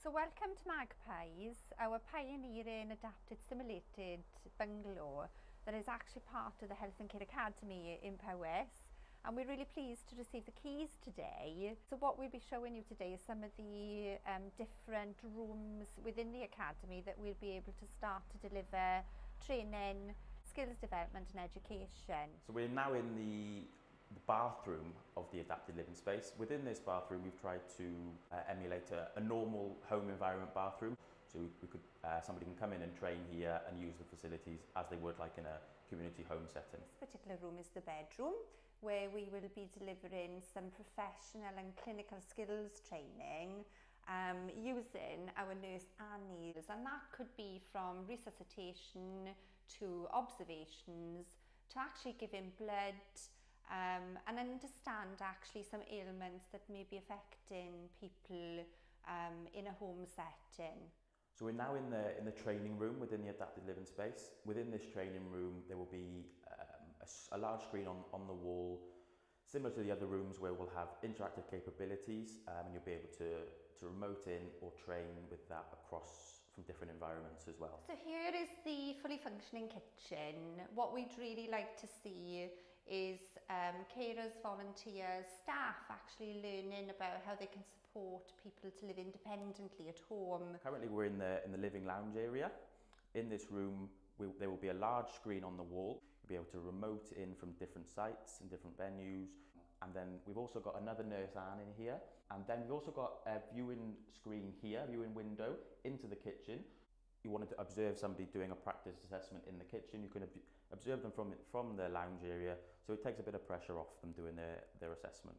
So welcome to Magpies, our pioneering adapted simulated bungalow that is actually part of the Health and Care Academy in Powys. And we're really pleased to receive the keys today. So what we'll be showing you today is some of the different rooms within the Academy that we'll be able to start to deliver training, skills development and education. So we're now in the bathroom of the adapted living space. Within this bathroom we've tried to emulate a normal home environment bathroom. So we could somebody can come in and train here and use the facilities as they would like in a community home setting. This particular room is the bedroom, where we will be delivering some professional and clinical skills training using our nurse Annie's, and that could be from resuscitation to observations to actually giving blood and understand actually some ailments that may be affecting people in a home setting. So we're now in the training room within the adapted living space. Within this training room there will be a large screen on the wall, similar to the other rooms, where we'll have interactive capabilities and you'll be able to remote in or train with that across from different environments as well. So here is the fully functioning kitchen. What we'd really like to see is carers, volunteers, staff actually learning about how they can support people to live independently at home. Currently we're in the living lounge area. In this room there will be a large screen on the wall. You'll be able to remote in from different sites and different venues. And then we've also got another nurse Anne in here. And then we've also got a viewing screen here, viewing window into the kitchen. You wanted to observe somebody doing a practice assessment in the kitchen, you can observe them from the lounge area, so it takes a bit of pressure off them doing their assessment.